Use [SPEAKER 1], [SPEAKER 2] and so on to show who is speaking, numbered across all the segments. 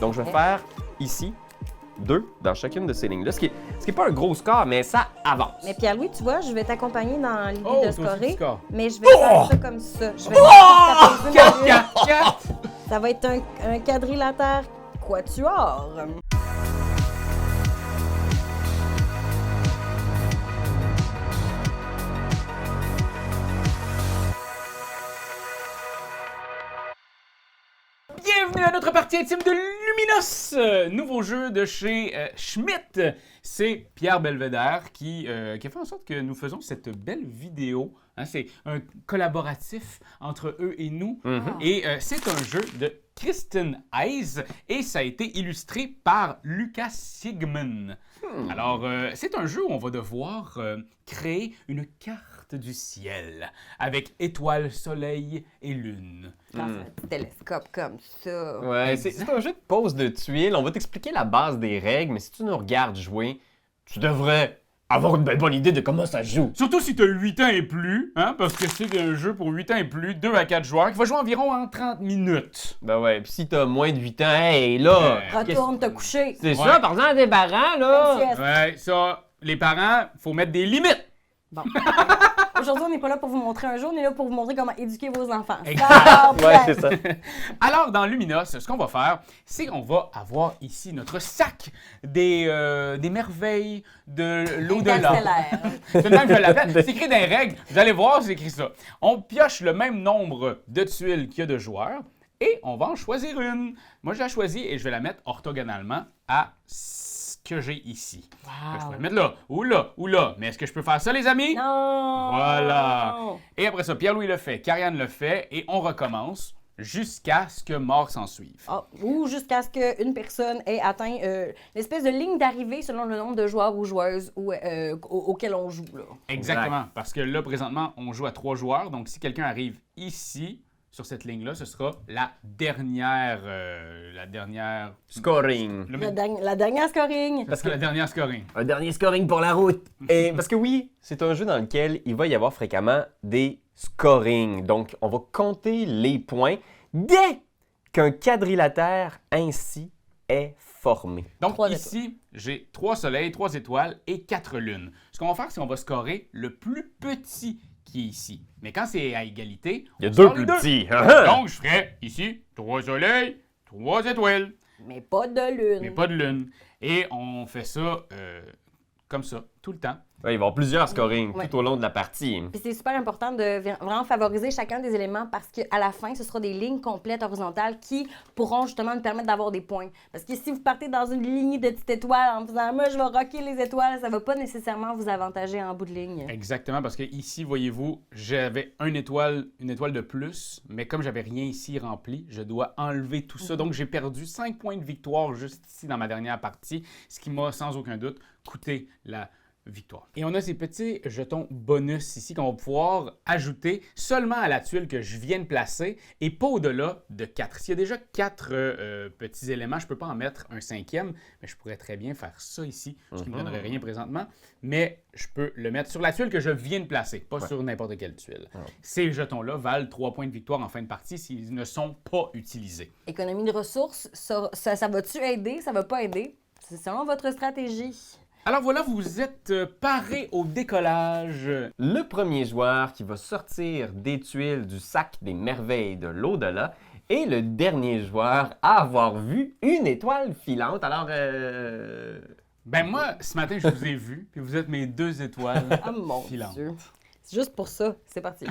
[SPEAKER 1] Donc, je vais faire ici 2 dans chacune de ces lignes-là, ce qui est pas un gros score, mais ça avance.
[SPEAKER 2] Mais Pierre-Louis, tu vois, je vais t'accompagner dans l'idée
[SPEAKER 3] Oh,
[SPEAKER 2] de
[SPEAKER 3] toi aussi, tu
[SPEAKER 2] scorer,
[SPEAKER 3] scores.
[SPEAKER 2] mais je vais faire ça comme ça. Je vais te taper
[SPEAKER 3] 4, 4, 4!
[SPEAKER 2] Ça va être un quadrilatère quatuor.
[SPEAKER 3] Bienvenue à notre partie intime de Luminos, nouveau jeu de chez Schmitt. C'est Pierre Belvédère qui a fait en sorte que nous faisons cette belle vidéo. Hein, c'est un collaboratif entre eux et nous. Et c'est un jeu de Kristen Hayes et ça a été illustré par Lucas Sigmund. Alors, c'est un jeu où on va devoir créer une carte du ciel avec étoiles, soleil et lune.
[SPEAKER 2] Dans un petit télescope comme ça.
[SPEAKER 1] Ouais, c'est un jeu de pose de tuiles. On va t'expliquer la base des règles, mais si tu nous regardes jouer, tu devrais avoir une bonne idée de comment ça se joue.
[SPEAKER 3] Surtout si tu as 8 ans et plus, hein, parce que c'est un jeu pour 8 ans et plus, 2 à 4 joueurs, qui va jouer environ en 30 minutes.
[SPEAKER 1] Ben ouais, puis si t'as moins de 8 ans, hey là!
[SPEAKER 2] Retourne te coucher.
[SPEAKER 1] C'est
[SPEAKER 3] Ouais.
[SPEAKER 1] ça, par exemple, des parents, là!
[SPEAKER 2] Sieste.
[SPEAKER 3] Ouais, ça, les parents, faut mettre des limites.
[SPEAKER 2] Bon. Aujourd'hui, on n'est pas là pour vous montrer un jeu, on est là pour vous montrer comment éduquer vos enfants.
[SPEAKER 3] Exact.
[SPEAKER 2] Stop,
[SPEAKER 1] Ouais, c'est ça.
[SPEAKER 3] Alors, dans Luminos, ce qu'on va faire, c'est qu'on va avoir ici notre sac des merveilles de l'au-delà.
[SPEAKER 2] Interstellaire.
[SPEAKER 3] C'est le même que je l'appelle. C'est écrit dans les règles. Vous allez voir, c'est écrit ça. On pioche le même nombre de tuiles qu'il y a de joueurs et on va en choisir une. Moi, je l'ai choisie et je vais la mettre orthogonalement à ce que j'ai ici. Je peux la mettre là, ou là, ou là. Mais est-ce que je peux faire ça, les amis?
[SPEAKER 2] Non!
[SPEAKER 3] Voilà. Et après ça, Pierre-Louis le fait, Karianne le fait et on recommence jusqu'à ce que mort s'en suive.
[SPEAKER 2] Ah, ou jusqu'à ce qu'une personne ait atteint l'espèce de ligne d'arrivée selon le nombre de joueurs ou joueuses auquel on joue. Là.
[SPEAKER 3] Exactement. Parce que là, présentement, on joue à 3 joueurs. Donc, si quelqu'un arrive ici, sur cette ligne-là, ce sera la dernière...
[SPEAKER 1] Scoring.
[SPEAKER 2] La dernière scoring.
[SPEAKER 3] Parce que la dernière scoring.
[SPEAKER 1] Un dernier scoring pour la route. Et parce que oui, c'est un jeu dans lequel il va y avoir fréquemment des scorings. Donc, on va compter les points dès qu'un quadrilatère ainsi est formé.
[SPEAKER 3] Donc,
[SPEAKER 2] 3
[SPEAKER 3] ici, j'ai 3 soleils, 3 étoiles et 4 lunes. Ce qu'on va faire, c'est qu'on va scorer le plus petit qui est ici. Mais quand c'est à égalité,
[SPEAKER 1] Il y a
[SPEAKER 3] on
[SPEAKER 1] deux
[SPEAKER 3] score
[SPEAKER 1] plus
[SPEAKER 3] les
[SPEAKER 1] petits.
[SPEAKER 3] Donc, je ferai ici 3 soleils, 3 étoiles,
[SPEAKER 2] Mais pas de lune.
[SPEAKER 3] mais pas de lune. Et on fait ça comme ça, tout le temps.
[SPEAKER 1] Ouais, il va y avoir plusieurs scorings
[SPEAKER 2] Ouais.
[SPEAKER 1] tout au long de la partie.
[SPEAKER 2] Puis c'est super important de vraiment favoriser chacun des éléments parce qu'à la fin, ce sera des lignes complètes horizontales qui pourront justement nous permettre d'avoir des points. Parce que si vous partez dans une lignée de petites étoiles en faisant « moi, je vais rocker les étoiles », ça ne va pas nécessairement vous avantager en bout de ligne.
[SPEAKER 3] Exactement, parce que ici, voyez-vous, j'avais une étoile de plus, mais comme j'avais rien ici rempli, je dois enlever tout ça. Donc, j'ai perdu 5 points de victoire juste ici dans ma dernière partie, ce qui m'a sans aucun doute coûté la victoire. Et on a ces petits jetons bonus ici qu'on va pouvoir ajouter seulement à la tuile que je viens de placer et pas au-delà de 4. S'il y a déjà 4 petits éléments, je ne peux pas en mettre un 5e, mais je pourrais très bien faire ça ici, ce qui ne me donnerait rien présentement, mais je peux le mettre sur la tuile que je viens de placer, pas sur n'importe quelle tuile. Ces jetons-là valent 3 points de victoire en fin de partie s'ils ne sont pas utilisés.
[SPEAKER 2] Économie de ressources, ça va-tu aider, ça va pas aider? C'est selon votre stratégie.
[SPEAKER 3] Alors voilà, vous êtes parés au décollage.
[SPEAKER 1] Le premier joueur qui va sortir des tuiles du sac des merveilles de l'au-delà est le dernier joueur à avoir vu une étoile filante. Alors,
[SPEAKER 3] Ben moi, ce matin, je vous ai vu, puis vous êtes mes 2 étoiles
[SPEAKER 2] Ah mon
[SPEAKER 3] filantes.
[SPEAKER 2] Dieu. C'est juste pour ça. C'est parti.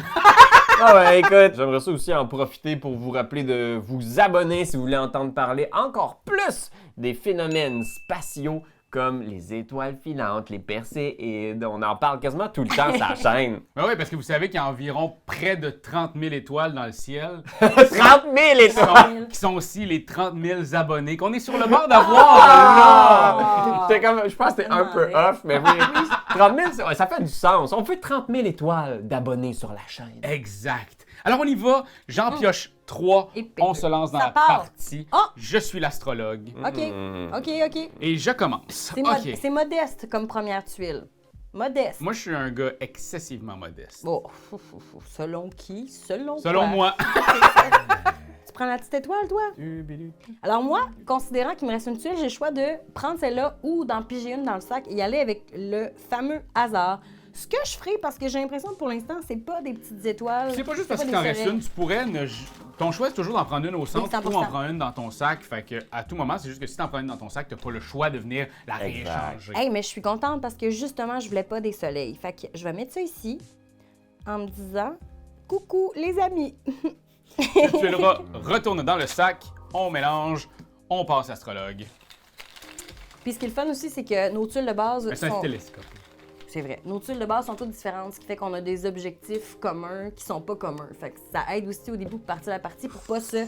[SPEAKER 1] ah ouais, écoute, j'aimerais ça aussi en profiter pour vous rappeler de vous abonner si vous voulez entendre parler encore plus des phénomènes spatiaux comme les étoiles filantes, les perséides. On en parle quasiment tout le temps sur la chaîne.
[SPEAKER 3] Ben oui, parce que vous savez qu'il y a environ près de 30 000 étoiles dans le ciel.
[SPEAKER 1] 30 000 étoiles!
[SPEAKER 3] Qui sont aussi les 30 000 abonnés qu'on est sur le bord d'avoir là.
[SPEAKER 1] C'était comme, je pense que c'était un peu off, mais oui. 30 000, ça fait du sens. On veut 30 000 étoiles d'abonnés sur la chaîne.
[SPEAKER 3] Exact. Alors on y va, j'en pioche 3,
[SPEAKER 2] Épée.
[SPEAKER 3] on se lance dans
[SPEAKER 2] Ça
[SPEAKER 3] la
[SPEAKER 2] part.
[SPEAKER 3] partie.
[SPEAKER 2] Oh!
[SPEAKER 3] Je suis l'astrologue
[SPEAKER 2] OK.
[SPEAKER 3] et je commence.
[SPEAKER 2] C'est modeste comme première tuile. Modeste.
[SPEAKER 3] Moi, je suis un gars excessivement modeste.
[SPEAKER 2] Bon, selon qui? Selon
[SPEAKER 3] Selon
[SPEAKER 2] quoi?
[SPEAKER 3] moi.
[SPEAKER 2] Tu prends la petite étoile, toi? Alors moi, considérant qu'il me reste une tuile, j'ai le choix de prendre celle-là ou d'en piger une dans le sac et y aller avec le fameux hasard. Ce que je ferai, parce que j'ai l'impression que pour l'instant, c'est pas des petites étoiles.
[SPEAKER 3] C'est pas juste parce
[SPEAKER 2] pas
[SPEAKER 3] qu'il
[SPEAKER 2] des
[SPEAKER 3] t'en reste
[SPEAKER 2] soleils.
[SPEAKER 3] une, tu pourrais ton choix, c'est toujours d'en prendre une au centre
[SPEAKER 2] 100%.
[SPEAKER 3] ou en prendre une dans ton sac. Fait que à tout moment, c'est juste que si t'en prends une dans ton sac, t'as pas le choix de venir la
[SPEAKER 1] Exact.
[SPEAKER 3] rééchanger.
[SPEAKER 2] Hey, mais je suis contente parce que justement, je voulais pas des soleils. Fait que je vais mettre ça ici en me disant coucou les amis.
[SPEAKER 3] Tu tuileras, retourne dans le sac, on mélange, on passe astrologue.
[SPEAKER 2] Puis ce qui est le fun aussi, c'est que nos tuiles de base
[SPEAKER 3] Mais c'est un
[SPEAKER 2] sont...
[SPEAKER 3] télescope.
[SPEAKER 2] C'est vrai. Nos tuiles de base sont toutes différentes, ce qui fait qu'on a des objectifs communs qui sont pas communs. Fait que ça aide aussi au début pour partir la partie pour pas se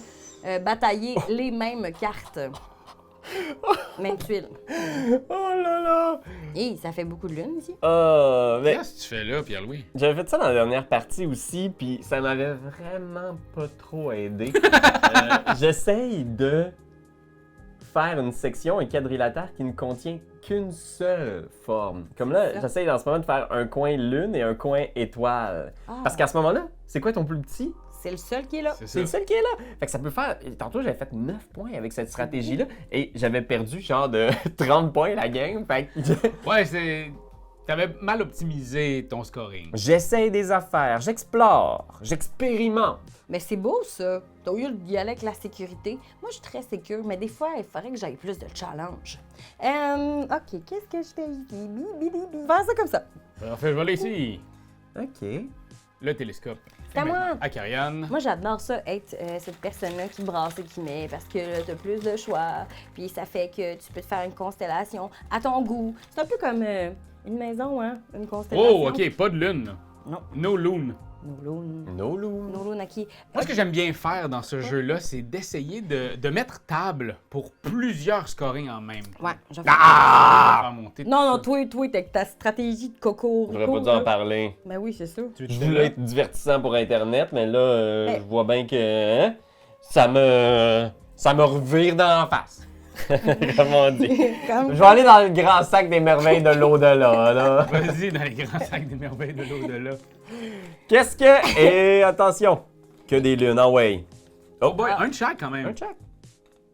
[SPEAKER 2] batailler les mêmes cartes. Même tuiles.
[SPEAKER 1] Oh là là!
[SPEAKER 2] Et ça fait beaucoup de lunes ici.
[SPEAKER 1] Mais
[SPEAKER 3] Qu'est-ce que tu fais là, Pierre-Louis?
[SPEAKER 1] j'avais fait ça dans la dernière partie aussi, puis ça m'avait vraiment pas trop aidé. J'essaye de faire une section, un quadrilatère qui ne contient qu'une seule forme. Comme là,
[SPEAKER 2] Ça.
[SPEAKER 1] j'essaye en ce moment de faire un coin lune et un coin étoile.
[SPEAKER 2] Ah,
[SPEAKER 1] Parce qu'à ce moment-là, c'est quoi ton plus petit?
[SPEAKER 2] c'est le seul qui est là.
[SPEAKER 3] C'est
[SPEAKER 1] C'est le
[SPEAKER 3] ça.
[SPEAKER 1] seul qui est là. Fait que ça peut faire. Tantôt, j'avais fait 9 points avec cette stratégie-là et j'avais perdu genre de 30 points la game. Fait que
[SPEAKER 3] Ouais, c'est. T'avais mal optimisé ton scoring.
[SPEAKER 1] j'essaye des affaires, j'explore, j'expérimente.
[SPEAKER 2] Mais c'est beau ça. Au lieu d'y aller avec la sécurité, moi je suis très sécure, mais des fois il faudrait que j'aille plus de challenge. Ok, qu'est-ce que je fais ici? Faire ça comme ça.
[SPEAKER 3] Parfait, je vais aller ici.
[SPEAKER 1] OK.
[SPEAKER 3] Le télescope.
[SPEAKER 2] C'est à
[SPEAKER 3] Et
[SPEAKER 2] moi.
[SPEAKER 3] maintenant, Acariane.
[SPEAKER 2] Moi j'adore ça, être cette personne-là qui brasse et qui met, parce que là, t'as plus de choix, puis ça fait que tu peux te faire une constellation à ton goût. C'est un peu comme une maison, hein? Une constellation.
[SPEAKER 3] Oh, ok, pas de lune.
[SPEAKER 2] Non.
[SPEAKER 3] No lune.
[SPEAKER 2] Noloun.
[SPEAKER 1] No loon.
[SPEAKER 2] Noloun aquí.
[SPEAKER 3] Moi, ce que j'aime bien faire dans ce jeu-là, c'est d'essayer de mettre table pour plusieurs scorings en même temps.
[SPEAKER 2] Ouais, je vais
[SPEAKER 3] Faire monter
[SPEAKER 2] Non,
[SPEAKER 3] tout ça.
[SPEAKER 2] toi, avec ta stratégie de coco.
[SPEAKER 1] J'aurais pas dû en parler.
[SPEAKER 2] Ben oui, c'est ça.
[SPEAKER 3] Tu veux
[SPEAKER 1] Je
[SPEAKER 3] te
[SPEAKER 1] voulais
[SPEAKER 3] faire
[SPEAKER 1] être divertissant pour Internet, mais là,
[SPEAKER 2] Mais-
[SPEAKER 1] je vois bien que ça me revire dans la face. Comme on dit.
[SPEAKER 2] Comme-
[SPEAKER 1] Je vais aller dans le grand sac des merveilles de l'au-delà, là.
[SPEAKER 3] Vas-y dans les grands sacs des merveilles de l'au-delà.
[SPEAKER 1] Qu'est-ce que... Et attention, que des lunes, en way.
[SPEAKER 3] Oh boy, un de chaque quand même.
[SPEAKER 1] Un check.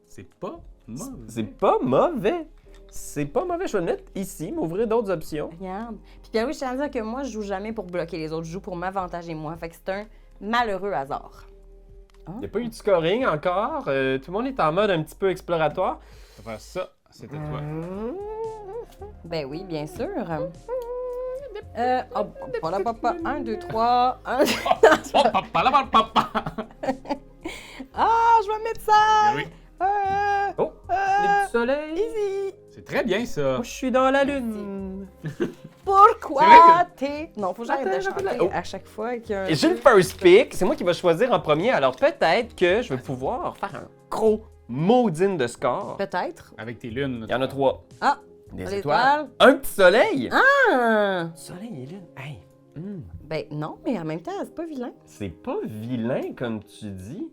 [SPEAKER 3] C'est pas mauvais.
[SPEAKER 1] C'est pas mauvais. C'est pas mauvais. Je vais le mettre ici, m'ouvrir d'autres options.
[SPEAKER 2] Regarde. Puis Pierre-Louis, je tiens à dire que moi, je joue jamais pour bloquer les autres. Je joue pour m'avantager moi. Fait que c'est un malheureux hasard.
[SPEAKER 1] Il n'y a pas eu de scoring encore. Tout le monde est en mode un petit peu exploratoire.
[SPEAKER 3] On va faire ça, c'était toi.
[SPEAKER 2] Ben oui, bien sûr. Papa, 1, 2, 3.
[SPEAKER 3] Oh, papa, là, papa!
[SPEAKER 2] Ah, je vais mettre ça!
[SPEAKER 3] Oui,
[SPEAKER 1] Oh, les petits soleils.
[SPEAKER 2] Easy!
[SPEAKER 3] c'est très bien ça.
[SPEAKER 1] Moi, je suis dans la lune.
[SPEAKER 2] Pourquoi
[SPEAKER 3] C'est vrai
[SPEAKER 2] t'es... Non, faut que j'arrête de
[SPEAKER 1] Attends,
[SPEAKER 2] chanter
[SPEAKER 1] oh.
[SPEAKER 2] à chaque fois qu'il y a un...
[SPEAKER 1] Et j'ai le first pick. C'est moi qui vais choisir en premier. Alors peut-être que je vais pouvoir faire un gros maudine de score.
[SPEAKER 2] Peut-être.
[SPEAKER 3] Avec tes lunes.
[SPEAKER 1] Il y en a 3.
[SPEAKER 2] Ah!
[SPEAKER 1] Des
[SPEAKER 2] Les
[SPEAKER 1] étoiles. Un petit soleil.
[SPEAKER 2] Ah!
[SPEAKER 1] Soleil et lune. Hey.
[SPEAKER 2] Ben non, mais en même temps, c'est pas vilain.
[SPEAKER 1] C'est pas vilain comme tu dis.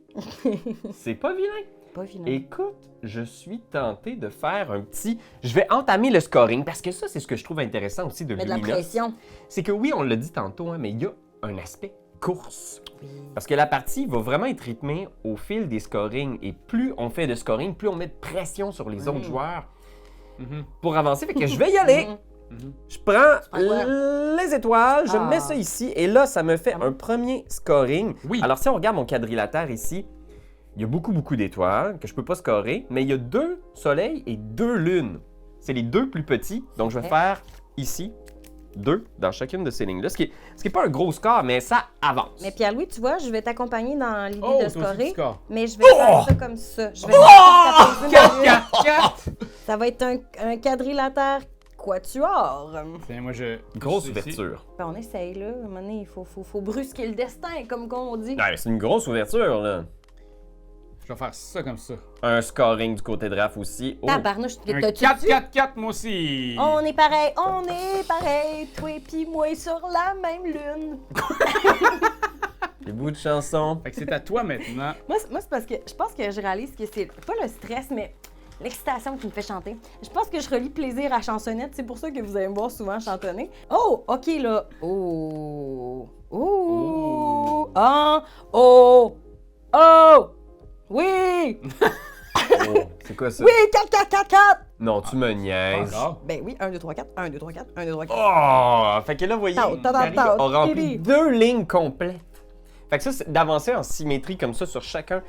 [SPEAKER 1] C'est pas vilain.
[SPEAKER 2] Pas vilain.
[SPEAKER 1] Écoute, je suis tenté de faire un petit... Je vais entamer le scoring parce que ça, c'est ce que je trouve intéressant aussi de
[SPEAKER 2] Mais de la
[SPEAKER 1] Lumina.
[SPEAKER 2] pression.
[SPEAKER 1] C'est que oui, on l'a dit tantôt, hein, mais il y a un aspect course.
[SPEAKER 2] Oui.
[SPEAKER 1] Parce que la partie va vraiment être rythmée au fil des scorings. Et plus on fait de scoring, plus on met de pression sur les autres joueurs
[SPEAKER 3] Mhm.
[SPEAKER 1] pour avancer. Fait que je vais y aller.
[SPEAKER 2] Mhm.
[SPEAKER 1] Je prends
[SPEAKER 2] prends quoi?
[SPEAKER 1] les étoiles, je
[SPEAKER 2] Ah.
[SPEAKER 1] mets ça ici. Et là, ça me fait
[SPEAKER 2] Ah.
[SPEAKER 1] un premier scoring.
[SPEAKER 3] Oui.
[SPEAKER 1] Alors, si on regarde mon quadrilatère ici, il y a beaucoup d'étoiles que je peux pas scorer. Mais il y a 2 soleils et 2 lunes. C'est les 2 plus petits. Donc, je vais faire ici 2 dans chacune de ces lignes-là. Ce qui est pas un gros score, mais ça avance.
[SPEAKER 2] Mais Pierre-Louis, tu vois, je vais t'accompagner dans l'idée
[SPEAKER 3] Oh,
[SPEAKER 2] de
[SPEAKER 3] toi aussi, tu
[SPEAKER 2] scorer,
[SPEAKER 3] scores.
[SPEAKER 2] mais je vais faire ça comme ça. Je vais faire ça comme ça.
[SPEAKER 3] 4.
[SPEAKER 2] Ça va être un quadrilatère quatuor.
[SPEAKER 3] Tiens, moi je.
[SPEAKER 1] Grosse
[SPEAKER 3] ici.
[SPEAKER 1] ouverture.
[SPEAKER 2] Ben, on essaye, là. À un moment donné, il faut brusquer le destin, comme on dit.
[SPEAKER 1] Ouais, c'est une grosse ouverture, là.
[SPEAKER 3] Je vais faire ça comme ça.
[SPEAKER 1] Un scoring du côté de Raph aussi. Oh.
[SPEAKER 2] Tabarnouche,
[SPEAKER 3] Un
[SPEAKER 2] t'as-tu
[SPEAKER 3] 4-4-4, moi aussi.
[SPEAKER 2] On est pareil, toi et puis moi sur la même lune.
[SPEAKER 1] Des bouts de chansons.
[SPEAKER 3] Fait que c'est à toi maintenant.
[SPEAKER 2] Moi, c'est parce que je pense que je réalise que c'est pas le stress, mais l'excitation qui me fait chanter. Je pense que je relie plaisir à chansonnette. C'est pour ça que vous allez me voir souvent chantonner. Oh, OK, là. Oh. Oh. Ah. Oh. Oh. Oui!
[SPEAKER 1] Oh, c'est quoi ça?
[SPEAKER 2] Oui, 4, 4, 4, 4!
[SPEAKER 1] Non, tu me niaises.
[SPEAKER 3] Encore?
[SPEAKER 2] Ben oui, 1, 2, 3, 4, 1, 2, 3, 4, 1, 2, 3, 4.
[SPEAKER 1] Oh! Fait que là, vous voyez,
[SPEAKER 2] Tao, tao,
[SPEAKER 1] Carrie
[SPEAKER 2] tao,
[SPEAKER 1] a rempli
[SPEAKER 2] tiri.
[SPEAKER 1] 2 lignes complètes. Fait que ça, c'est d'avancer en symétrie comme ça sur chacun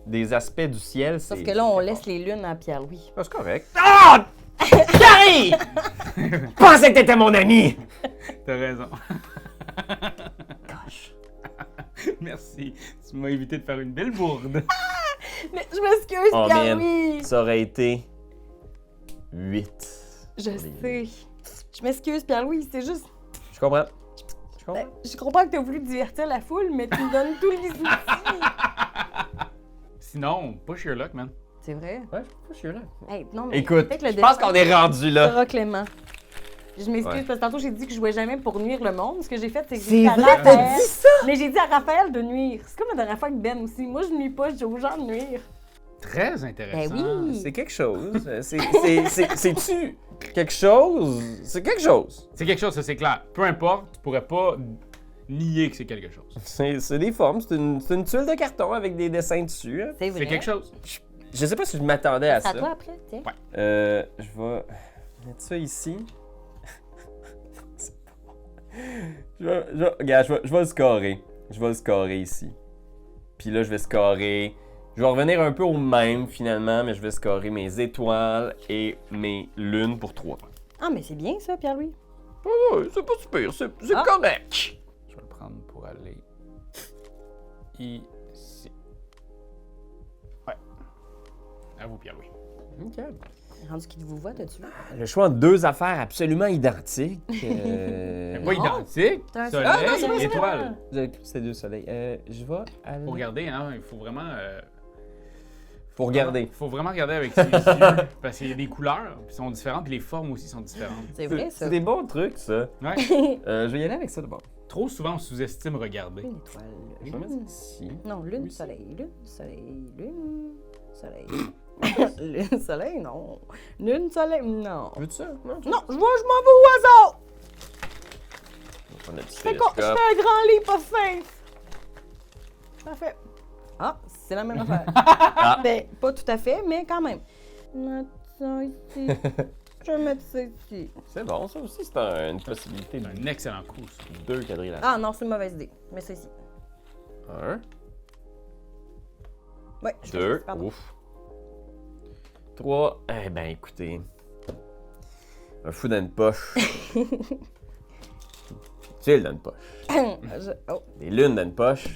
[SPEAKER 1] des aspects du ciel.
[SPEAKER 2] Sauf
[SPEAKER 1] c'est-
[SPEAKER 2] que là, on
[SPEAKER 1] c'est
[SPEAKER 2] laisse
[SPEAKER 1] fort.
[SPEAKER 2] les lunes à Pierre-Louis.
[SPEAKER 1] Ah, c'est correct. Ah! Carrie! Je pensais que t'étais mon ami!
[SPEAKER 3] T'as raison.
[SPEAKER 1] Gosh.
[SPEAKER 3] Merci. Tu m'as évité de faire une belle bourde.
[SPEAKER 2] Mais je m'excuse,
[SPEAKER 1] Oh,
[SPEAKER 2] Pierre-Louis!
[SPEAKER 1] man. Ça aurait été 8.
[SPEAKER 2] Je sais. Je m'excuse, Pierre-Louis, c'est juste...
[SPEAKER 1] Je comprends. Je comprends.
[SPEAKER 2] Ben, je comprends que t'as voulu divertir la foule, mais tu me donnes tous les outils.
[SPEAKER 3] Sinon, pas Sherlock, man.
[SPEAKER 2] C'est vrai?
[SPEAKER 1] Ouais, je suis là.
[SPEAKER 2] Hey, non, mais
[SPEAKER 1] Écoute,
[SPEAKER 2] peut-être le
[SPEAKER 1] je pense
[SPEAKER 2] destin
[SPEAKER 1] qu'on est rendu là.
[SPEAKER 2] sera clément. Je m'excuse
[SPEAKER 1] Ouais.
[SPEAKER 2] parce que tantôt j'ai dit que je jouais jamais pour nuire le monde. Ce que j'ai fait, c'est que j'ai
[SPEAKER 1] C'est
[SPEAKER 2] dit à
[SPEAKER 1] vrai, t'as
[SPEAKER 2] Raphaël.
[SPEAKER 1] dit ça?
[SPEAKER 2] Mais j'ai dit à Raphaël de nuire. C'est comme la dernière fois avec Ben aussi. Moi, je nuis pas, je dis aux gens de nuire.
[SPEAKER 3] Très intéressant.
[SPEAKER 2] Ben oui.
[SPEAKER 1] C'est quelque chose. C'est-tu quelque chose? C'est quelque chose.
[SPEAKER 3] C'est quelque chose, ça c'est clair. Peu importe, tu pourrais pas nier que c'est quelque chose.
[SPEAKER 1] C'est des formes. C'est une tuile de carton avec des dessins dessus. Hein.
[SPEAKER 2] C'est vrai.
[SPEAKER 3] C'est quelque chose.
[SPEAKER 1] Je sais pas si je m'attendais à
[SPEAKER 2] C'est à
[SPEAKER 1] ça.
[SPEAKER 2] toi après, tiens.
[SPEAKER 1] Je vais mettre ça ici. Regarde, je vais le scorer. Je vais le scorer ici. Puis là, je vais scorer. Je vais revenir un peu au même finalement, mais je vais scorer mes étoiles et mes lunes pour 3.
[SPEAKER 2] Ah, mais c'est bien ça, Pierre-Louis.
[SPEAKER 1] Ouais, c'est pas super, c'est
[SPEAKER 2] Ah.
[SPEAKER 1] correct.
[SPEAKER 3] Je vais le prendre pour aller ici. Ouais. À vous, Pierre-Louis.
[SPEAKER 1] Ok.
[SPEAKER 2] Rendu qui vous voit, t'as-tu vu?
[SPEAKER 1] Le choix entre deux affaires absolument identiques.
[SPEAKER 3] Mais pas
[SPEAKER 2] Non.
[SPEAKER 3] identique.
[SPEAKER 2] T'as un-
[SPEAKER 3] Soleil,
[SPEAKER 2] Ah, non, c'est vrai, c'est
[SPEAKER 3] étoile.
[SPEAKER 1] J'avais cru que c'était deux soleils. Je vais aller.
[SPEAKER 3] Faut regarder, hein. Il faut vraiment.
[SPEAKER 1] Faut regarder.
[SPEAKER 3] Il faut vraiment regarder avec ses yeux. Parce qu'il y a des couleurs qui sont différentes, puis les formes aussi sont différentes.
[SPEAKER 2] C'est vrai, ça.
[SPEAKER 1] C'est des bons trucs, ça.
[SPEAKER 3] Ouais.
[SPEAKER 1] Je vais y aller avec ça d'abord.
[SPEAKER 3] Trop souvent, on sous-estime regarder.
[SPEAKER 2] Une étoile.
[SPEAKER 1] Je vais mettre ça ici.
[SPEAKER 2] Non, lune,
[SPEAKER 1] Oui,
[SPEAKER 2] soleil, lune, soleil, lune, soleil. Lune, soleil, non. Lune, soleil, non.
[SPEAKER 1] Veux-tu ça? Non,
[SPEAKER 2] Non, je m'en vais au hasard.
[SPEAKER 1] On a du
[SPEAKER 2] Je fais
[SPEAKER 1] télescope.
[SPEAKER 2] un grand lit, pas safe. Parfait. Ah, c'est la même affaire. Ben, pas tout à fait, mais quand même. Mettre ça ici. Je vais mettre ça ici.
[SPEAKER 1] C'est bon, ça aussi, c'est une possibilité de
[SPEAKER 3] Un excellent coup, ça.
[SPEAKER 1] 2 quadrilatères.
[SPEAKER 2] Ah non, c'est une mauvaise idée. Mets ça ici.
[SPEAKER 1] 1,
[SPEAKER 2] Ouais, je fais
[SPEAKER 1] 2,
[SPEAKER 2] ça, pardon.
[SPEAKER 1] ouf. 3, eh ben écoutez. Un fou dans une poche. Tuile dans une poche.
[SPEAKER 2] Oh,
[SPEAKER 1] Des lunes dans une poche.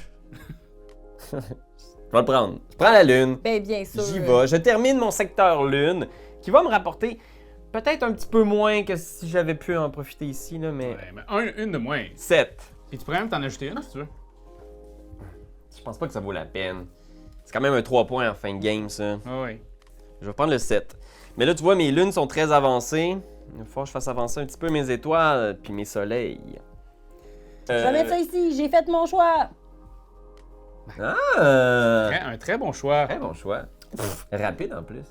[SPEAKER 1] Je vais le prendre. Je prends la lune.
[SPEAKER 2] ben bien sûr.
[SPEAKER 1] J'y vais. Je termine mon secteur lune, qui va me rapporter peut-être un petit peu moins que si j'avais pu en profiter ici, là, mais
[SPEAKER 3] Ouais, mais une de moins.
[SPEAKER 1] 7.
[SPEAKER 3] Et tu pourrais même t'en ajouter une si tu veux.
[SPEAKER 1] Je pense pas que ça vaut la peine. C'est quand même un 3 points en fin de game, ça.
[SPEAKER 3] Ah ouais.
[SPEAKER 1] Je vais prendre le 7. Mais là, tu vois, mes lunes sont très avancées. Il va falloir que je fasse avancer un petit peu mes étoiles puis mes soleils.
[SPEAKER 2] Je vais mettre ça ici. J'ai fait mon choix.
[SPEAKER 1] Ah!
[SPEAKER 3] Un très bon choix.
[SPEAKER 1] Très bon choix. Rapide en plus.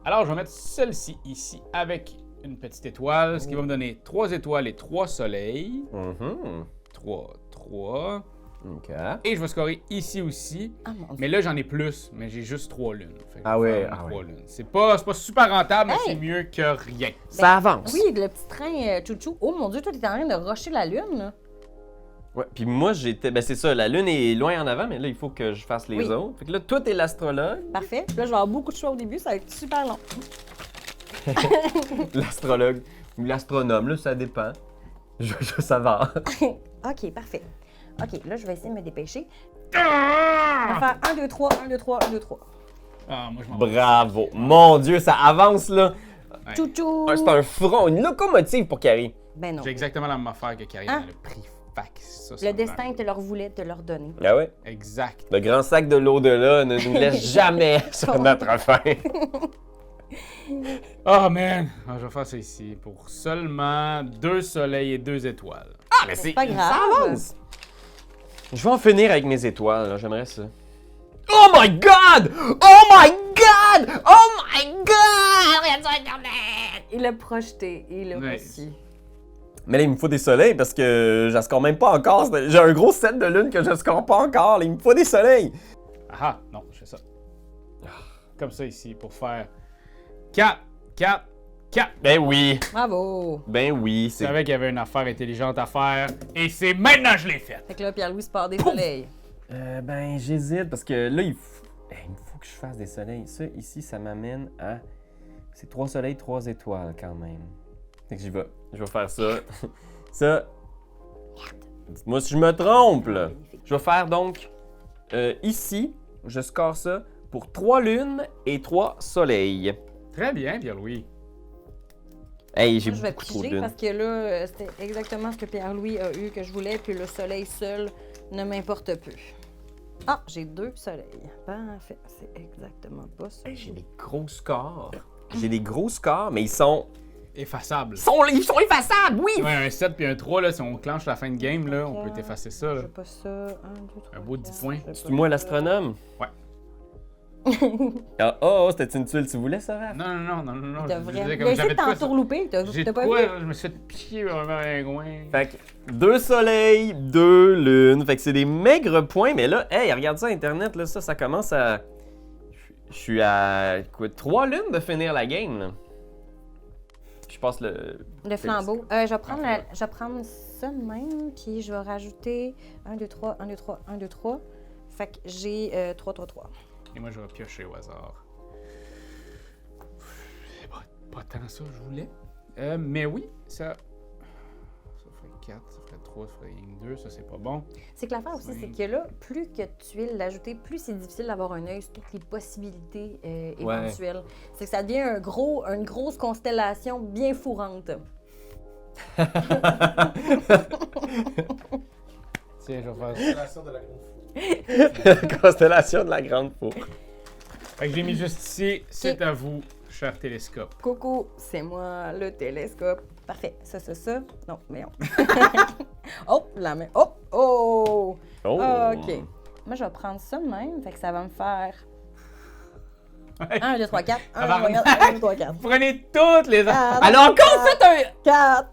[SPEAKER 3] Alors, je vais mettre celle-ci ici avec une petite étoile, ce qui va me donner 3 étoiles et 3 soleils.
[SPEAKER 1] Mhm.
[SPEAKER 3] 3.
[SPEAKER 1] OK.
[SPEAKER 3] Et je vais scorer ici aussi.
[SPEAKER 2] Ah mon Dieu.
[SPEAKER 3] Mais là, j'en ai plus, mais j'ai juste 3 lunes. Fait que
[SPEAKER 1] Ah
[SPEAKER 3] je vais
[SPEAKER 1] ouais,
[SPEAKER 3] faire
[SPEAKER 1] ah
[SPEAKER 3] trois
[SPEAKER 1] ouais.
[SPEAKER 3] lunes. C'est pas super rentable, mais
[SPEAKER 2] Hey!
[SPEAKER 3] c'est mieux que rien.
[SPEAKER 1] Ça avance.
[SPEAKER 2] Oui, le petit train chouchou. Oh mon Dieu, toi, t'es en train de rusher la lune, là.
[SPEAKER 1] Ouais, puis moi, j'étais. Ben, c'est ça, la lune est loin en avant, mais là, il faut que je fasse les
[SPEAKER 2] Oui.
[SPEAKER 1] autres. Fait que là, toi, t'es l'astrologue.
[SPEAKER 2] Parfait. Puis là, je vais avoir beaucoup de choix au début. Ça va être super long.
[SPEAKER 1] L'astrologue ou l'astronome, là, ça dépend. Je savoir.
[SPEAKER 2] OK, parfait. OK, là, je vais essayer de me dépêcher. On va faire 1, 2, 3, 1, 2, 3, 1, 2, 3.
[SPEAKER 3] Ah, moi, je m'en vais.
[SPEAKER 1] Bravo. Mon Dieu, ça avance, là.
[SPEAKER 3] Ouais.
[SPEAKER 2] Chouchou!
[SPEAKER 1] Ah, c'est un front, une locomotive pour Carrie.
[SPEAKER 2] Ben non.
[SPEAKER 3] J'ai exactement la même affaire que Karine.
[SPEAKER 2] Hein?
[SPEAKER 3] Elle a pris fac. Ça,
[SPEAKER 2] Le destin te leur voulait te leur donner.
[SPEAKER 1] Ah ouais?
[SPEAKER 3] Exact.
[SPEAKER 1] Le grand sac de l'au-delà ne nous laisse jamais sur notre fin.
[SPEAKER 3] Oh man! Ah, je vais faire ça ici pour seulement 2 soleils et 2 étoiles.
[SPEAKER 1] Ah, mais
[SPEAKER 2] C'est pas grave.
[SPEAKER 1] Ça avance. Je vais en finir avec mes étoiles, là. J'aimerais ça. Oh my god! Oh my god! Oh my god! Regarde sur Internet!
[SPEAKER 2] Il l'a projeté, il l'a
[SPEAKER 3] Ouais.
[SPEAKER 2] reçu.
[SPEAKER 1] Mais là, il me faut des soleils parce que je score même pas encore. J'ai un gros set de lune que je score pas encore. Là, il me faut des soleils.
[SPEAKER 3] Ah, non, je fais ça. Comme ça ici, pour faire 4, 4, 4.
[SPEAKER 1] Ben oui.
[SPEAKER 2] Bravo!
[SPEAKER 1] Ben oui.
[SPEAKER 3] Je savais qu'il y avait une affaire intelligente à faire, et c'est maintenant que je l'ai faite.
[SPEAKER 2] Fait que là, Pierre-Louis se part des soleils.
[SPEAKER 1] Ben, j'hésite parce que là, il me faut que je fasse des soleils. Ça, ici, ça m'amène à... C'est 3 soleils, 3 étoiles quand même. Fait que j'y vais. Je vais faire ça. Ça... Dites-moi si je me trompe, là. Je vais faire donc... ici, je score ça pour 3 lunes et 3 soleils.
[SPEAKER 3] Très bien, Pierre-Louis.
[SPEAKER 1] Hey, j'ai
[SPEAKER 2] Moi, je vais
[SPEAKER 1] beaucoup trop de
[SPEAKER 2] piger
[SPEAKER 1] lunes.
[SPEAKER 2] parce que là, c'était exactement ce que Pierre-Louis a eu que je voulais, puis le soleil seul ne m'importe plus. Ah, j'ai 2 soleils. Parfait. C'est exactement pas ça.
[SPEAKER 1] Hey, j'ai des gros scores. J'ai des gros scores, mais ils sont
[SPEAKER 3] Effaçable.
[SPEAKER 1] ils sont effaçables, oui!
[SPEAKER 3] Ouais, un 7 puis un 3, là, si on clenche la fin de game, là, on peut t'effacer ça. Là.
[SPEAKER 2] J'ai pas ça. 1, 2, 3.
[SPEAKER 3] Un beau 10 points.
[SPEAKER 1] C'est moi l'astronome?
[SPEAKER 3] Ouais.
[SPEAKER 1] C'était une tuile. Tu voulais ça, Raph?
[SPEAKER 3] Non.
[SPEAKER 2] T'as
[SPEAKER 3] je
[SPEAKER 2] vraiment.
[SPEAKER 3] disais
[SPEAKER 2] Il a
[SPEAKER 3] comme
[SPEAKER 2] essayé de
[SPEAKER 3] j'avais de quoi,
[SPEAKER 2] t'entourlouper,
[SPEAKER 3] J'ai
[SPEAKER 2] t'as
[SPEAKER 3] de
[SPEAKER 2] pas
[SPEAKER 3] quoi,
[SPEAKER 2] vu?
[SPEAKER 3] là, je me suis fait piquer vraiment un coin.
[SPEAKER 1] Fait que 2 soleils, 2 lunes. Fait que c'est des maigres points, mais là, hey, regarde ça, Internet, là, ça commence à... Je suis à, quoi, 3 lunes de finir la game, là. Je passe le...
[SPEAKER 2] Le flambeau. Je vais prendre, je vais prendre ça de même, puis je vais rajouter 1, 2, 3, 1, 2, 3, 1, 2, 3. Fait que j'ai 3, 3, 3.
[SPEAKER 3] Et moi, je vais piocher au hasard. C'est pas tant ça, je voulais. Mais oui, ça ferait 4, ça ferait 3, ça ferait 2, ça c'est pas bon.
[SPEAKER 2] C'est que l'affaire aussi, c'est que là, plus que tu es l'ajouter, plus c'est difficile d'avoir un œil sur toutes les possibilités éventuelles. C'est que ça devient une grosse constellation bien fourrante.
[SPEAKER 3] Tiens, je vais faire ça.
[SPEAKER 4] Constellation de la grande four.
[SPEAKER 1] Constellation de la Grande Four.
[SPEAKER 3] Fait que j'ai mis juste ici, c'est à vous, cher télescope.
[SPEAKER 2] Coucou, c'est moi, le télescope. Parfait. Ça. Non, mais non. Oh, la main. Oh, oh!
[SPEAKER 1] Oh!
[SPEAKER 2] OK. Moi, je vais prendre ça de même. Fait que ça va me faire 1, 2, 3, 4. 1, 2, 3, 4.
[SPEAKER 3] Vous prenez toutes les...
[SPEAKER 1] Elle a encore fait un...
[SPEAKER 2] 4.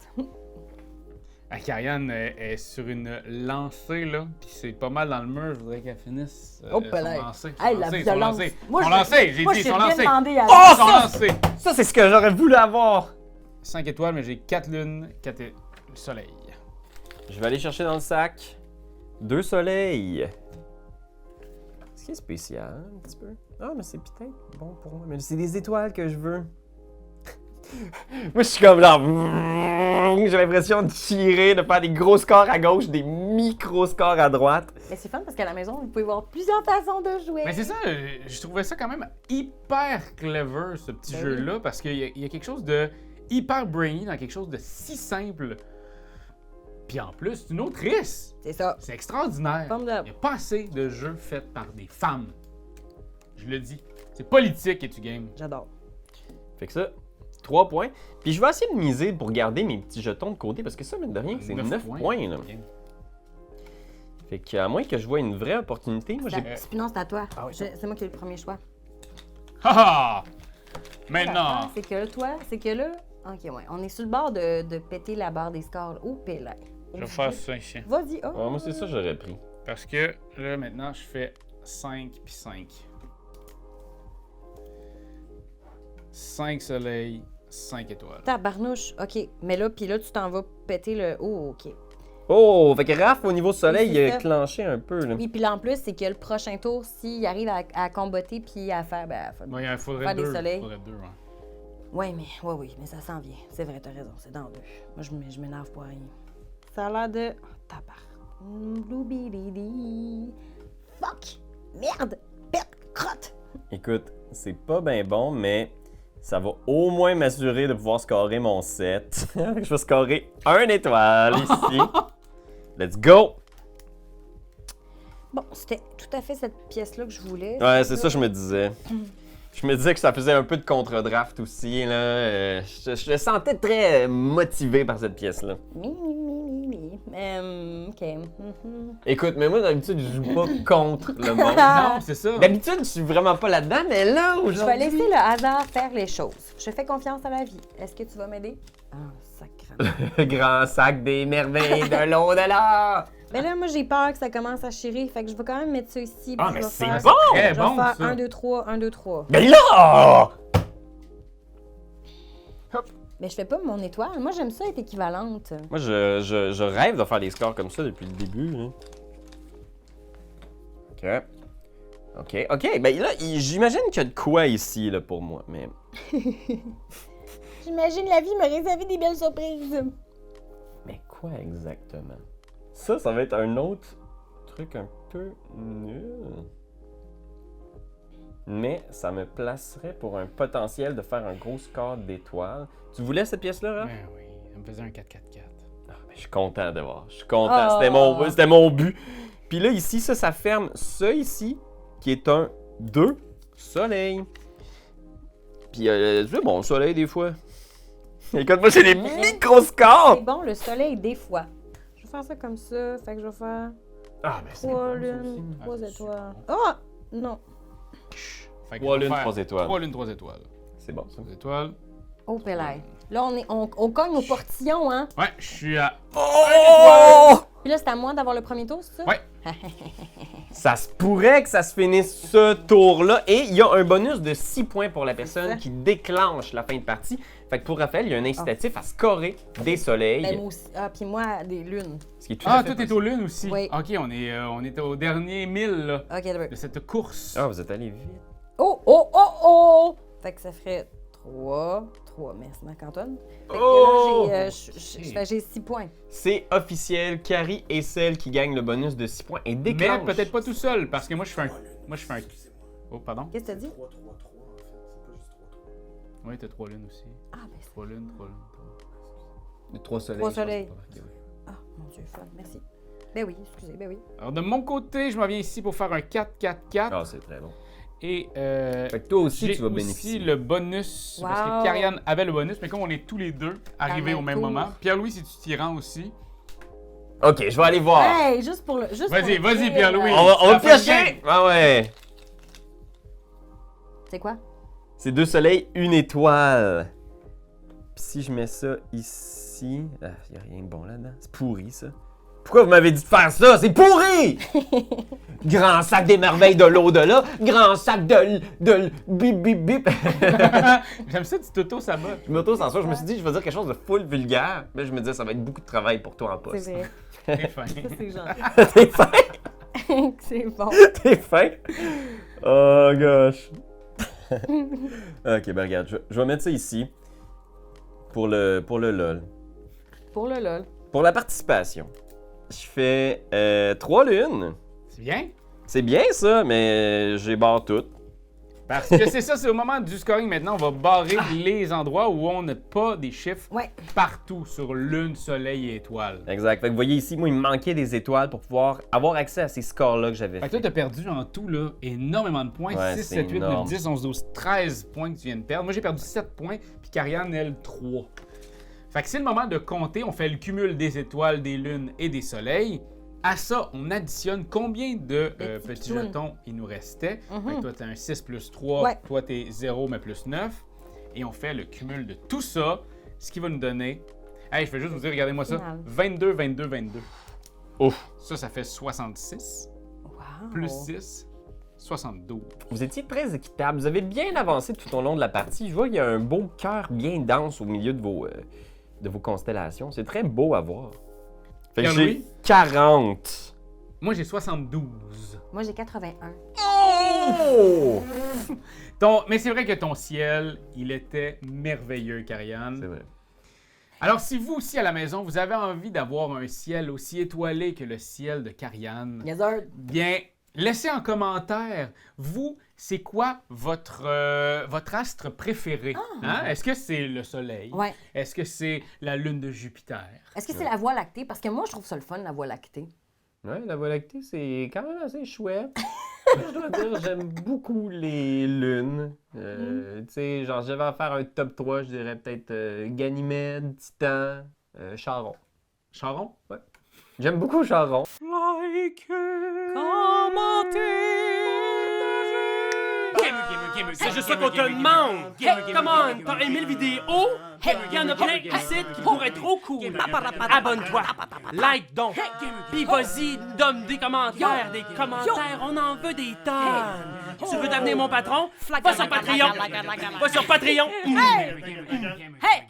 [SPEAKER 3] Karianne est sur une lancée, là, puis c'est pas mal dans le mur, je voudrais qu'elle finisse
[SPEAKER 2] Oh,
[SPEAKER 3] son
[SPEAKER 2] là.
[SPEAKER 3] lancée.
[SPEAKER 2] Hey, la violence. Moi,
[SPEAKER 3] Son
[SPEAKER 2] je-
[SPEAKER 3] lancée, j'ai
[SPEAKER 2] Moi,
[SPEAKER 3] dit,
[SPEAKER 2] je t'ai
[SPEAKER 3] son
[SPEAKER 2] bien
[SPEAKER 3] lancée.
[SPEAKER 2] demandé à...
[SPEAKER 1] Oh,
[SPEAKER 3] Son
[SPEAKER 1] ça!
[SPEAKER 3] lancée!
[SPEAKER 1] Ça, c'est ce que j'aurais voulu avoir!
[SPEAKER 3] 5 étoiles, mais j'ai 4 lunes, 4 soleils.
[SPEAKER 1] Je vais aller chercher dans le sac 2 soleils. Ce qui est spécial, un petit peu. Ah, mais c'est peut-être bon pour moi. Mais c'est des étoiles que je veux. Moi, je suis comme là. J'ai l'impression de tirer, de faire des gros scores à gauche, des micro-scores à droite.
[SPEAKER 2] Mais c'est fun parce qu'à la maison, vous pouvez voir plusieurs façons de jouer.
[SPEAKER 3] Mais c'est ça, je trouvais ça quand même hyper clever, ce petit
[SPEAKER 2] Ben
[SPEAKER 3] jeu-là, parce qu'il y a quelque chose de hyper brainy dans quelque chose de si simple. Puis en plus, c'est une autrice.
[SPEAKER 2] C'est ça.
[SPEAKER 3] C'est extraordinaire. Il
[SPEAKER 2] Formidable.
[SPEAKER 3] n'y a pas assez de jeux faits par des femmes. Je le dis. C'est politique et tu game.
[SPEAKER 2] J'adore.
[SPEAKER 1] Fait que ça, 3 points. Puis je vais essayer de miser pour garder mes petits jetons de côté, parce que ça, mine de rien, c'est 9 points. Là.
[SPEAKER 3] Bien.
[SPEAKER 1] Fait qu'à moins que je vois une vraie opportunité, moi j'ai...
[SPEAKER 2] Puis non, c'est à toi.
[SPEAKER 3] Ah oui.
[SPEAKER 2] C'est moi qui ai le premier choix.
[SPEAKER 3] Ha ha!
[SPEAKER 2] L'affaire,
[SPEAKER 3] Maintenant,
[SPEAKER 2] C'est que là, c'est que là... OK, ouais. On est sur le bord de péter la barre des scores. Oh, pélin.
[SPEAKER 3] je vais faire ça ici.
[SPEAKER 2] Vas-y, oh.
[SPEAKER 1] Ouais, moi, c'est ça que j'aurais pris.
[SPEAKER 3] Parce que là, maintenant, je fais 5 puis 5. 5 soleils, 5 étoiles.
[SPEAKER 2] Tabarnouche. OK. Mais là, puis là, tu t'en vas péter le... Oh, OK.
[SPEAKER 1] Oh, fait que Raph, au niveau soleil,
[SPEAKER 2] Oui,
[SPEAKER 1] il
[SPEAKER 2] c'est
[SPEAKER 1] a
[SPEAKER 2] ça.
[SPEAKER 1] clenché un peu. Là.
[SPEAKER 2] Oui, puis là, en plus, c'est que le prochain tour, s'il arrive à comboter puis à faire... Ben,
[SPEAKER 3] Bon, il faudrait
[SPEAKER 2] Faire des
[SPEAKER 3] 2.
[SPEAKER 2] soleils.
[SPEAKER 3] Faudrait 2, ouais.
[SPEAKER 2] Oui, mais ça s'en vient. C'est vrai, t'as raison, c'est dans 2. Moi, je m'énerve pour rien. Ça a l'air de... Oh, tabar. Bloubididi. Fuck! Merde! Perte! Crotte!
[SPEAKER 1] Écoute, c'est pas bien bon, mais ça va au moins m'assurer de pouvoir scorer mon 7. Je vais scorer 1 étoile ici. Let's go!
[SPEAKER 2] Bon, c'était tout à fait cette pièce-là que je voulais.
[SPEAKER 1] Ouais, c'est ça que je me disais. Je me disais que ça faisait un peu de contre-draft aussi. Là. Je le sentais très motivé par cette pièce-là.
[SPEAKER 2] Mi. OK.
[SPEAKER 1] Écoute, mais moi, d'habitude, je joue pas contre le monde.
[SPEAKER 3] Non, c'est ça.
[SPEAKER 1] D'habitude, je suis vraiment pas là-dedans, mais là,
[SPEAKER 2] Je vais
[SPEAKER 1] aujourd'hui...
[SPEAKER 2] laisser le hasard faire les choses. Je fais confiance à la vie. Est-ce que tu vas m'aider? Ah, sacré.
[SPEAKER 1] Grand sac des merveilles de l'au-delà!
[SPEAKER 2] Mais là, moi, j'ai peur que ça commence à chirer. Fait que je vais quand même mettre ça ici.
[SPEAKER 1] Ah,
[SPEAKER 2] puis
[SPEAKER 1] mais
[SPEAKER 2] je vais
[SPEAKER 1] c'est
[SPEAKER 2] faire-
[SPEAKER 1] bon!
[SPEAKER 3] Très
[SPEAKER 2] Je vais
[SPEAKER 3] bon,
[SPEAKER 2] faire
[SPEAKER 3] ça.
[SPEAKER 2] 1, 2, 3, 1, 2, 3.
[SPEAKER 1] Mais là!
[SPEAKER 2] Mais je fais pas mon étoile. Moi, j'aime ça être équivalente.
[SPEAKER 1] Moi, je rêve de faire des scores comme ça depuis le début. Hein. OK. Ben là, j'imagine qu'il y a de quoi ici, là, pour moi, mais...
[SPEAKER 2] J'imagine la vie me réserver des belles surprises.
[SPEAKER 1] Mais quoi exactement? Ça va être un autre truc un peu nul. Mais ça me placerait pour un potentiel de faire un gros score d'étoiles. Tu voulais cette pièce-là, hein?
[SPEAKER 3] Ben oui, ça me faisait un 4-4-4.
[SPEAKER 1] Ah, ben, je suis content de voir. Je suis content.
[SPEAKER 2] Oh.
[SPEAKER 1] C'était mon but. Puis là, ici, ça ferme ça ici, qui est un 2 soleil. Puis, c'est bon, soleil, des fois. Écoute, moi, j'ai des micro-scores!
[SPEAKER 2] C'est bon, le soleil, des fois. Je vais faire ça comme ça. Fait que je vais faire
[SPEAKER 1] Ah, ben c'est
[SPEAKER 2] 3
[SPEAKER 1] bon, ça
[SPEAKER 2] lunes,
[SPEAKER 1] aussi.
[SPEAKER 2] 3
[SPEAKER 3] Ah, c'est
[SPEAKER 2] étoiles. Ah! Non.
[SPEAKER 3] Fait que
[SPEAKER 1] 3
[SPEAKER 3] je vais
[SPEAKER 1] lunes,
[SPEAKER 3] faire
[SPEAKER 1] 3 étoiles.
[SPEAKER 3] 3 lunes, 3 étoiles.
[SPEAKER 1] C'est bon, ça.
[SPEAKER 3] 3 étoiles.
[SPEAKER 2] Oh, Pélaï. Là, on cogne au portillon, hein?
[SPEAKER 3] Ouais, je suis à.
[SPEAKER 1] Oh!
[SPEAKER 2] Puis là, c'est à moi d'avoir le premier tour, c'est ça?
[SPEAKER 3] Ouais.
[SPEAKER 1] Ça se pourrait que ça se finisse ce tour-là. Et il y a un bonus de 6 points pour la
[SPEAKER 2] ça.
[SPEAKER 1] personne qui déclenche la fin de partie. Fait que pour Raphaël, il y a un incitatif à scorer des soleils.
[SPEAKER 2] Ben, moi aussi. Ah, puis moi, des lunes.
[SPEAKER 1] Ce qui est tout à
[SPEAKER 3] Ah,
[SPEAKER 1] fait
[SPEAKER 3] tout est
[SPEAKER 1] possible.
[SPEAKER 3] aux lunes aussi.
[SPEAKER 2] Oui.
[SPEAKER 3] Ok, on est au dernier 1000 là,
[SPEAKER 2] OK, d'abord.
[SPEAKER 3] de cette course.
[SPEAKER 1] Ah, vous êtes allé vite.
[SPEAKER 2] Oh, oh, oh, oh! Fait que ça ferait 3. Merci, Marc-Antoine. Fait que
[SPEAKER 1] Oh!
[SPEAKER 2] là, j'ai 6 points.
[SPEAKER 1] C'est officiel. Carrie est celle qui gagne le bonus de 6 points et
[SPEAKER 3] Mais
[SPEAKER 1] déclenche.
[SPEAKER 3] peut-être pas tout seul, parce que moi je fais un. Oh, pardon.
[SPEAKER 2] Qu'est-ce que t'as dit?
[SPEAKER 4] 3, 3, 3, en fait. C'est pas juste 3, 3.
[SPEAKER 3] Oui, t'as 3 lunes aussi.
[SPEAKER 2] Ah, ben c'est...
[SPEAKER 3] 3 lunes, 3 lunes.
[SPEAKER 1] 3 soleils.
[SPEAKER 2] 3
[SPEAKER 1] je pense
[SPEAKER 2] soleils.
[SPEAKER 1] que c'est pas marqué, oui.
[SPEAKER 2] Ah, mon Dieu, fun. Merci. Ben oui, excusez, ben oui.
[SPEAKER 3] Alors de mon côté, je m'en viens ici pour faire un 4-4-4.
[SPEAKER 1] Ah, c'est très bon.
[SPEAKER 3] Et
[SPEAKER 1] Fait que toi aussi,
[SPEAKER 3] j'ai
[SPEAKER 1] tu vas
[SPEAKER 3] aussi
[SPEAKER 1] bénéficier.
[SPEAKER 3] le bonus, parce
[SPEAKER 2] Wow.
[SPEAKER 3] que Karianne avait le bonus, mais comme on est tous les deux arrivés
[SPEAKER 2] même
[SPEAKER 3] au même
[SPEAKER 2] tour.
[SPEAKER 3] moment, Pierre-Louis, si tu t'y rends aussi.
[SPEAKER 1] Ok, je vais aller voir.
[SPEAKER 2] Hey, juste pour le.
[SPEAKER 3] Vas-y, vas-y, Pierre-Louis.
[SPEAKER 1] On va
[SPEAKER 3] C'est la fin de
[SPEAKER 1] piocher!
[SPEAKER 3] game.
[SPEAKER 1] Ah ouais!
[SPEAKER 2] C'est quoi?
[SPEAKER 1] C'est 2 soleils, 1 étoile. Puis si je mets ça ici... Ah, y a rien de bon là-dedans. C'est pourri, ça. Pourquoi vous m'avez dit de faire ça? C'est pourri! Grand sac des merveilles de l'au-delà. Grand sac de bip bip bip.
[SPEAKER 3] J'aime ça, tu t'auto-sabotes.
[SPEAKER 1] Je m'auto-censure. Je me suis dit, je vais dire quelque chose de full vulgaire. Mais je me disais, ça va être beaucoup de travail pour toi en poste.
[SPEAKER 2] C'est vrai.
[SPEAKER 3] T'es fin.
[SPEAKER 2] Ça, c'est gentil.
[SPEAKER 1] T'es fin?
[SPEAKER 2] C'est bon.
[SPEAKER 1] T'es fin? Oh gosh. Ok, ben regarde, je vais mettre ça ici. Pour le LOL.
[SPEAKER 2] Pour le LOL.
[SPEAKER 1] Pour la participation, je fais 3 lunes.
[SPEAKER 3] C'est bien?
[SPEAKER 1] C'est bien ça, mais j'ai barre toutes.
[SPEAKER 3] Parce que c'est ça, c'est au moment du scoring maintenant, on va barrer les endroits où on n'a pas des chiffres
[SPEAKER 2] Ouais.
[SPEAKER 3] partout sur lune, soleil et étoile.
[SPEAKER 1] Exact. Fait que vous voyez ici, moi, il me manquait des étoiles pour pouvoir avoir accès à ces scores-là que j'avais
[SPEAKER 3] Fait que
[SPEAKER 1] fait.
[SPEAKER 3] toi, t'as perdu en tout là, énormément de points.
[SPEAKER 1] Ouais,
[SPEAKER 3] 6,
[SPEAKER 1] c'est
[SPEAKER 3] 7, 8, 9,
[SPEAKER 1] énorme.
[SPEAKER 3] 10, 11, 12, 13 points que tu viens de perdre. Moi, j'ai perdu 7 points, puis Karianne, elle, 3. Fait que c'est le moment de compter. On fait le cumul des étoiles, des lunes et des soleils. À ça, on additionne combien de
[SPEAKER 2] Des
[SPEAKER 3] petits
[SPEAKER 2] pitounes.
[SPEAKER 3] jetons il nous restait.
[SPEAKER 2] Mhm.
[SPEAKER 3] Fait que toi, t'as un 6 plus 3.
[SPEAKER 2] Ouais.
[SPEAKER 3] Toi, t'es 0 mais plus 9. Et on fait le cumul de tout ça, ce qui va nous donner... Hey, je vais juste vous dire, regardez-moi ça.
[SPEAKER 2] Final.
[SPEAKER 3] 22, 22, 22.
[SPEAKER 1] Ouf.
[SPEAKER 3] Ça fait 66.
[SPEAKER 2] Wow.
[SPEAKER 3] Plus 6, 72.
[SPEAKER 1] Vous étiez très équitable. Vous avez bien avancé tout au long de la partie. Je vois qu'il y a un beau cœur bien dense au milieu de vos constellations. C'est très beau à voir. Fait que
[SPEAKER 3] Pierre-Louis?
[SPEAKER 1] j'ai 40.
[SPEAKER 3] Moi, j'ai 72.
[SPEAKER 2] Moi, j'ai 81.
[SPEAKER 1] Oh!
[SPEAKER 3] Mais c'est vrai que ton ciel, il était merveilleux, Karianne.
[SPEAKER 1] C'est vrai.
[SPEAKER 3] Alors, si vous aussi à la maison, vous avez envie d'avoir un ciel aussi étoilé que le ciel de Karianne,
[SPEAKER 2] Yes, sir.
[SPEAKER 3] bien, laissez en commentaire, vous, c'est quoi votre astre préféré? Hein? Est-ce que c'est le soleil?
[SPEAKER 2] Ouais.
[SPEAKER 3] Est-ce que c'est la lune de Jupiter?
[SPEAKER 2] Est-ce que c'est la Voie lactée? Parce que moi, je trouve ça le fun, la Voie lactée.
[SPEAKER 1] Ouais, la Voie lactée, c'est quand même assez chouette. Je dois dire, j'aime beaucoup les lunes. Tu sais, genre, j'avais à faire un top 3, je dirais peut-être Ganymède, Titan, Charon.
[SPEAKER 3] Charon?
[SPEAKER 1] Ouais. J'aime beaucoup Charon.
[SPEAKER 5] C'est juste ça qu'on te demande! Hey, come on! T'as aimé le vidéo? Il y en a plein ici qui pourraient être trop cool! Abonne-toi! Like donc! Pis vas-y, donne des commentaires! Des commentaires, on en veut des tonnes! Tu veux devenir mon patron? Va sur Patreon! Va sur Patreon!
[SPEAKER 2] Hey!